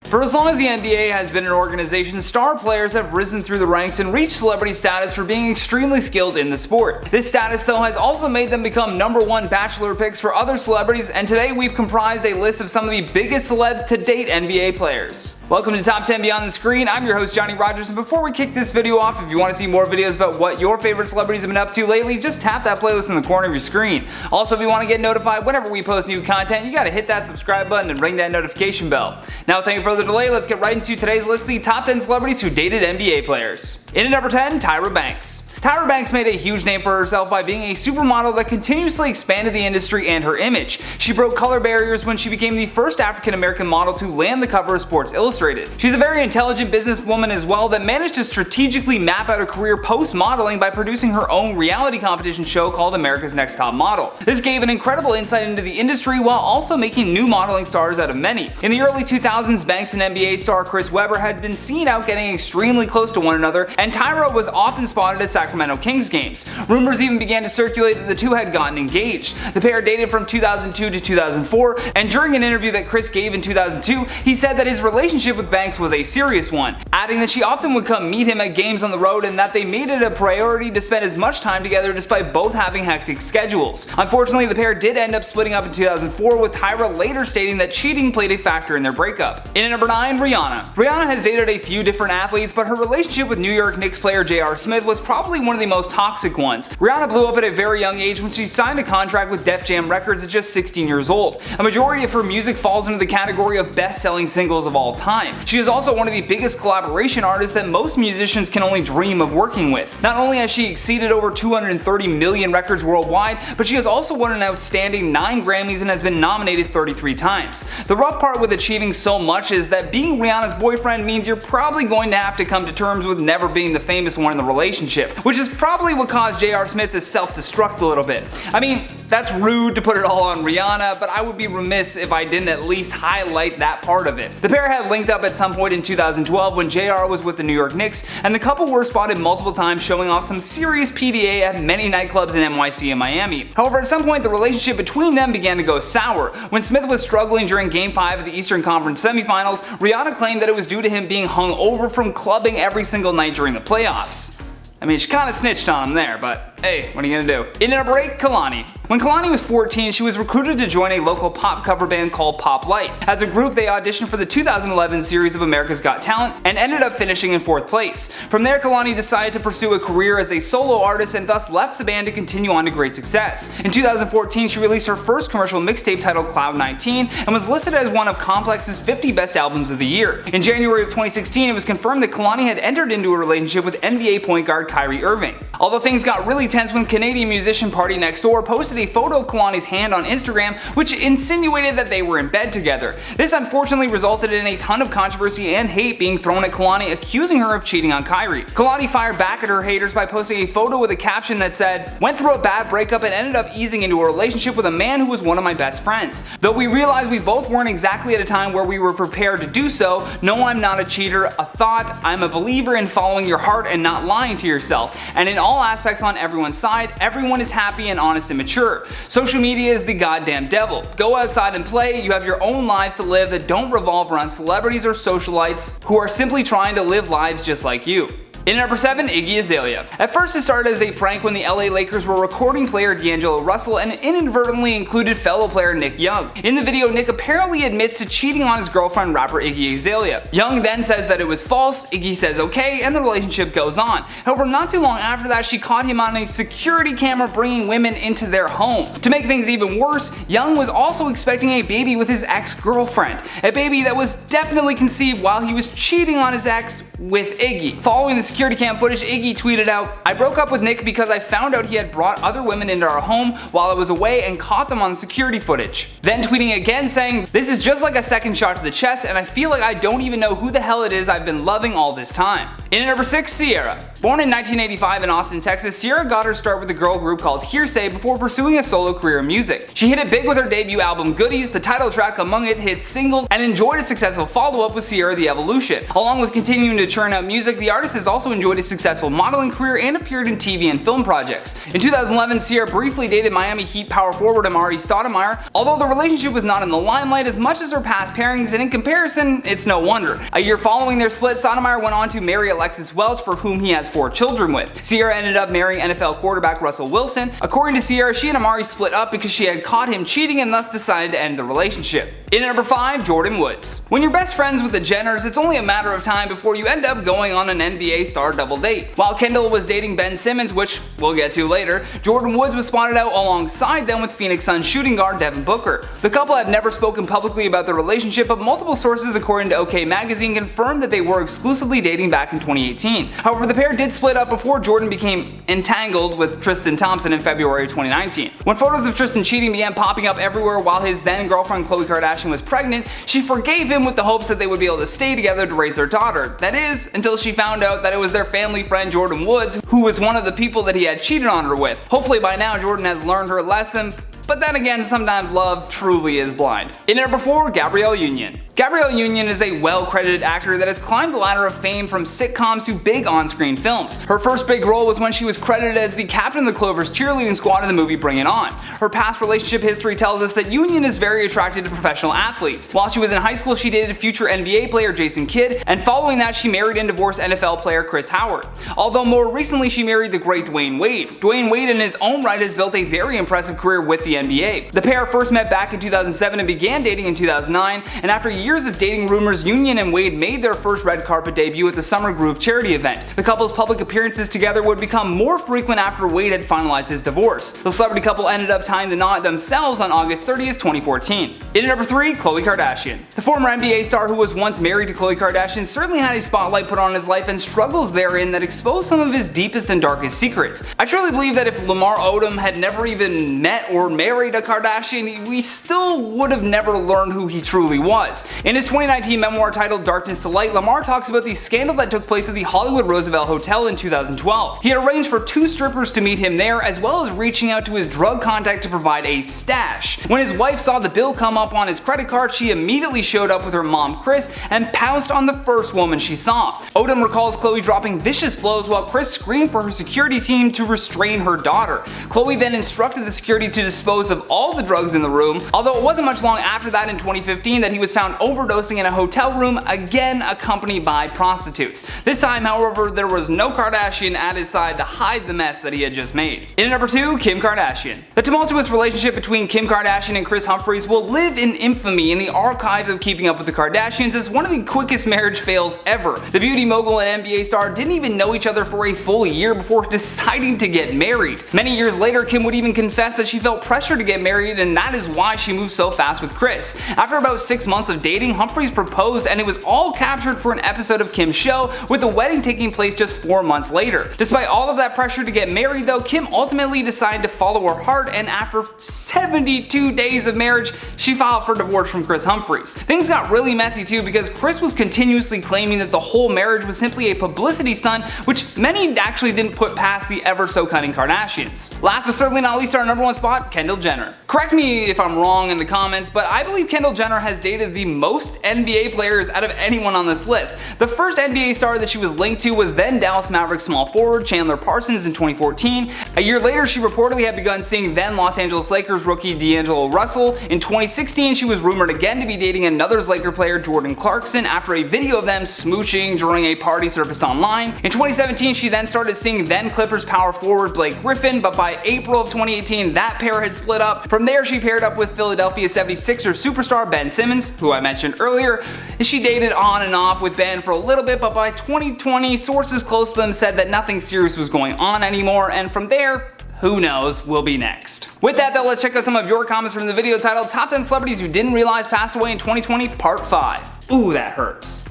For as long as the NBA has been an organization, star players have risen through the ranks and reached celebrity status for being extremely skilled in the sport. This status though has also made them become #1 bachelor picks for other celebrities, and today we've comprised a list of some of the biggest celebs to date NBA players. Welcome to Top 10 Beyond the Screen. I'm your host Johnny Rogers, and before we kick this video off, if you want to see more videos about what your favorite celebrities have been up to lately, just tap that playlist in the corner of your screen. Also, if you want to get notified whenever we post new content, you gotta hit that subscribe button and ring that notification bell. Now, without any further delay, let's get right into today's list of the top 10 celebrities who dated NBA players. In at number 10, Tyra Banks. Tyra Banks made a huge name for herself by being a supermodel that continuously expanded the industry and her image. She broke color barriers when she became the first African American model to land the cover of Sports Illustrated. She's a very intelligent businesswoman as well that managed to strategically map out a career post-modeling by producing her own reality competition show called America's Next Top Model. This gave an incredible insight into the industry while also making new modeling stars out of many. In the early 2000s, Banks and NBA star Chris Webber had been seen out getting extremely close to one another, and Tyra was often spotted at Sacramento Kings games. Rumors even began to circulate that the two had gotten engaged. The pair dated from 2002 to 2004, and during an interview that Chris gave in 2002, he said that his relationship with Banks was a serious one, adding that she often would come meet him at games on the road and that they made it a priority to spend as much time together despite both having hectic schedules. Unfortunately, the pair did end up splitting up in 2004, with Tyra later stating that cheating played a factor in their breakup. In at number 9, Rihanna. Rihanna has dated a few different athletes, but her relationship with New York Knicks player J.R. Smith was probably one of the most toxic ones. Rihanna blew up at a very young age when she signed a contract with Def Jam Records at just 16 years old. A majority of her music falls into the category of best-selling singles of all time. She is also one of the biggest collaboration artists that most musicians can only dream of working with. Not only has she exceeded over 230 million records worldwide, but she has also won an outstanding 9 Grammys and has been nominated 33 times. The rough part with achieving so much is that being Rihanna's boyfriend means you're probably going to have to come to terms with never being the famous one in the relationship, which is probably what caused J.R. Smith to self-destruct a little bit. I mean, that's rude to put it all on Rihanna, but I would be remiss if I didn't at least highlight that part of it. The pair had linked up at some point in 2012 when J.R. was with the New York Knicks, and the couple were spotted multiple times showing off some serious PDA at many nightclubs in NYC and Miami. However, at some point the relationship between them began to go sour. When Smith was struggling during Game 5 of the Eastern Conference semifinals, Rihanna claimed that it was due to him being hung over from clubbing every single night during the playoffs. I mean, she kinda snitched on him there, but hey, what are you gonna do? In at number 8, Kehlani. When Kehlani was 14, she was recruited to join a local pop cover band called Pop Light. As a group, they auditioned for the 2011 series of America's Got Talent and ended up finishing in 4th place. From there, Kehlani decided to pursue a career as a solo artist and thus left the band to continue on to great success. In 2014, she released her first commercial mixtape titled Cloud 19 and was listed as one of Complex's 50 best albums of the year. In January of 2016, it was confirmed that Kehlani had entered into a relationship with NBA point guard Kyrie Irving. Although things got really tense when Canadian musician Party Next Door posted a photo of Kehlani's hand on Instagram, which insinuated that they were in bed together. This unfortunately resulted in a ton of controversy and hate being thrown at Kehlani, accusing her of cheating on Kyrie. Kehlani fired back at her haters by posting a photo with a caption that said, "Went through a bad breakup and ended up easing into a relationship with a man who was one of my best friends. Though we realized we both weren't exactly at a time where we were prepared to do so, no, I'm not a cheater, a thought, I'm a believer in following your heart and not lying to yourself. And in all aspects on everyone's side, everyone is happy and honest and mature. Social media is the goddamn devil. Go outside and play, you have your own lives to live that don't revolve around celebrities or socialites who are simply trying to live lives just like you." In at number 7, Iggy Azalea. At first it started as a prank when the LA Lakers were recording player D'Angelo Russell and inadvertently included fellow player Nick Young. In the video, Nick apparently admits to cheating on his girlfriend rapper Iggy Azalea. Young then says that it was false, Iggy says okay, and the relationship goes on. However, not too long after that, she caught him on a security camera bringing women into their home. To make things even worse, Young was also expecting a baby with his ex-girlfriend, a baby that was definitely conceived while he was cheating on his ex with Iggy. Following the security cam footage, Iggy tweeted out, "I broke up with Nick because I found out he had brought other women into our home while I was away and caught them on the security footage." Then tweeting again saying, "This is just like a second shot to the chest and I feel like I don't even know who the hell it is I've been loving all this time." In at number 6, Ciara. Born in 1985 in Austin, Texas, Ciara got her start with a girl group called Hearsay before pursuing a solo career in music. She hit it big with her debut album Goodies, the title track among its hit singles, and enjoyed a successful follow-up with Ciara the Evolution. Along with continuing to churn out music, the artist has also enjoyed a successful modeling career and appeared in TV and film projects. In 2011, Ciara briefly dated Miami Heat power forward Amar'e Stoudemire, although the relationship was not in the limelight as much as her past pairings, and in comparison, it's no wonder. A year following their split, Stoudemire went on to marry Alexis Welch, for whom he has 4 children with. Ciara ended up marrying NFL quarterback Russell Wilson. According to Ciara, she and Amar'e split up because she had caught him cheating and thus decided to end the relationship. In at number 5, Jordyn Woods. When you're best friends with the Jenners, it's only a matter of time before you end up going on an NBA star double date. While Kendall was dating Ben Simmons, which we'll get to later, Jordyn Woods was spotted out alongside them with Phoenix Suns shooting guard Devin Booker. The couple have never spoken publicly about their relationship, but multiple sources according to OK Magazine confirmed that they were exclusively dating back in 2018. However, the pair did split up before Jordyn became entangled with Tristan Thompson in February 2019. When photos of Tristan cheating began popping up everywhere while his then girlfriend Khloe Kardashian was pregnant, she forgave him with the hopes that they would be able to stay together to raise their daughter. That is, until she found out that it was their family friend Jordyn Woods who was one of the people that he had cheated on her with. Hopefully by now Jordyn has learned her lesson, but then again, sometimes love truly is blind. In at number 4, Gabrielle Union. Gabrielle Union is a well-credited actor that has climbed the ladder of fame from sitcoms to big on-screen films. Her first big role was when she was credited as the captain of the Clover's cheerleading squad in the movie Bring It On. Her past relationship history tells us that Union is very attracted to professional athletes. While she was in high school, she dated future NBA player Jason Kidd, and following that she married and divorced NFL player Chris Howard. Although more recently she married the great Dwayne Wade. Dwayne Wade in his own right has built a very impressive career with the NBA. The pair first met back in 2007 and began dating in 2009, and after years of dating rumors, Union and Wade made their first red carpet debut at the Summer Groove charity event. The couple's public appearances together would become more frequent after Wade had finalized his divorce. The celebrity couple ended up tying the knot themselves on August 30th, 2014. In at number 3, Khloe Kardashian. The former NBA star who was once married to Khloe Kardashian certainly had a spotlight put on his life and struggles therein that exposed some of his deepest and darkest secrets. I truly believe that if Lamar Odom had never even met or married a Kardashian, we still would have never learned who he truly was. In his 2019 memoir titled Darkness to Light, Lamar talks about the scandal that took place at the Hollywood Roosevelt Hotel in 2012. He had arranged for 2 strippers to meet him there, as well as reaching out to his drug contact to provide a stash. When his wife saw the bill come up on his credit card, she immediately showed up with her mom Kris and pounced on the first woman she saw. Odom recalls Khloe dropping vicious blows while Kris screamed for her security team to restrain her daughter. Khloe then instructed the security to dispose of all the drugs in the room, although it wasn't much long after that in 2015 that he was found overdosing in a hotel room, again accompanied by prostitutes. This time, however, there was no Kardashian at his side to hide the mess that he had just made. In at number 2, Kim Kardashian. The tumultuous relationship between Kim Kardashian and Kris Humphries will live in infamy in the archives of Keeping Up with the Kardashians as one of the quickest marriage fails ever. The beauty mogul and NBA star didn't even know each other for a full year before deciding to get married. Many years later, Kim would even confess that she felt pressure to get married, and that is why she moved so fast with Kris. After about 6 months of dating, Humphries proposed, and it was all captured for an episode of Kim's show, with the wedding taking place just 4 months later. Despite all of that pressure to get married though, Kim ultimately decided to follow her heart, and after 72 days of marriage, she filed for divorce from Kris Humphries. Things got really messy too because Kris was continuously claiming that the whole marriage was simply a publicity stunt, which many actually didn't put past the ever so cunning Kardashians. Last but certainly not least, our number 1 spot, Kendall Jenner. Correct me if I'm wrong in the comments, but I believe Kendall Jenner has dated the most NBA players out of anyone on this list. The first NBA star that she was linked to was then Dallas Mavericks small forward Chandler Parsons in 2014. A year later, she reportedly had begun seeing then Los Angeles Lakers rookie D'Angelo Russell. In 2016, she was rumored again to be dating another Laker player, Jordan Clarkson, after a video of them smooching during a party surfaced online. In 2017, she then started seeing then Clippers power forward Blake Griffin, but by April of 2018, that pair had split up. From there, she paired up with Philadelphia 76ers superstar Ben Simmons, who I mentioned earlier. She dated on and off with Ben for a little bit, but by 2020, sources close to them said that nothing serious was going on anymore, and from there, who knows, will be next. With that though, let's check out some of your comments from the video titled Top 10 Celebrities You Didn't Realize Passed Away in 2020 Part 5. Ooh, that hurts.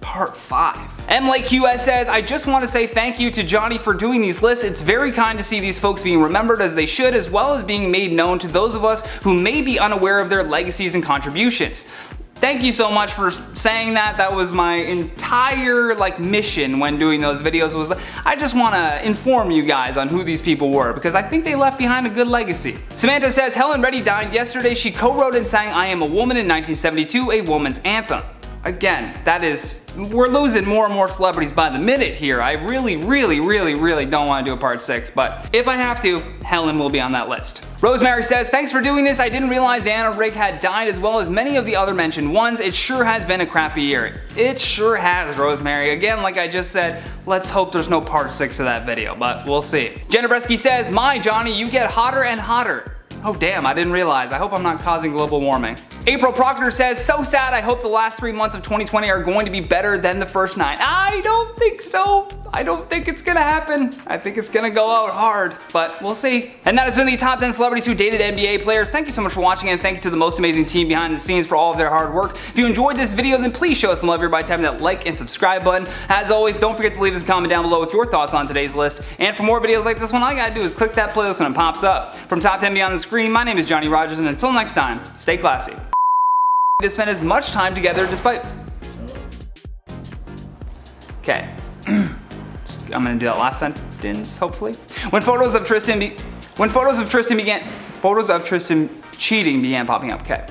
Part 5. M. Lake QS says, I just want to say thank you to Johnny for doing these lists. It's very kind to see these folks being remembered as they should, as well as being made known to those of us who may be unaware of their legacies and contributions. Thank you so much for saying that. That was my entire mission when doing those videos, was I just want to inform you guys on who these people were, because I think they left behind a good legacy. Samantha says, Helen Reddy died yesterday. She co-wrote and sang I Am a Woman in 1972, a woman's anthem. Again, we're losing more and more celebrities by the minute here. I really don't want to do a part 6, but if I have to, Helen will be on that list. Rosemary says, thanks for doing this. I didn't realize Anna Rigg had died as well as many of the other mentioned ones. It sure has been a crappy year. It sure has, Rosemary. Again, like I just said, let's hope there's no part 6 of that video, but we'll see. Jenna Bresky says, my Johnny, you get hotter and hotter. Oh damn, I didn't realize. I hope I'm not causing global warming. April Proctor says, so sad, I hope the last 3 months of 2020 are going to be better than the first 9. I don't think so. I don't think it's gonna happen. I think it's gonna go out hard, but we'll see. And that has been the top 10 celebrities who dated NBA players. Thank you so much for watching, and thank you to the most amazing team behind the scenes for all of their hard work. If you enjoyed this video, then please show us some love here by tapping that like and subscribe button. As always, don't forget to leave us a comment down below with your thoughts on today's list. And for more videos like this one, all you gotta do is click that playlist when it pops up. From Top 10 Beyond the Screen, my name is Johnny Rogers, and until next time, stay classy. To spend as much time together despite... Okay. I'm gonna do that last sentence, hopefully. When photos of Tristan cheating began popping up. Okay.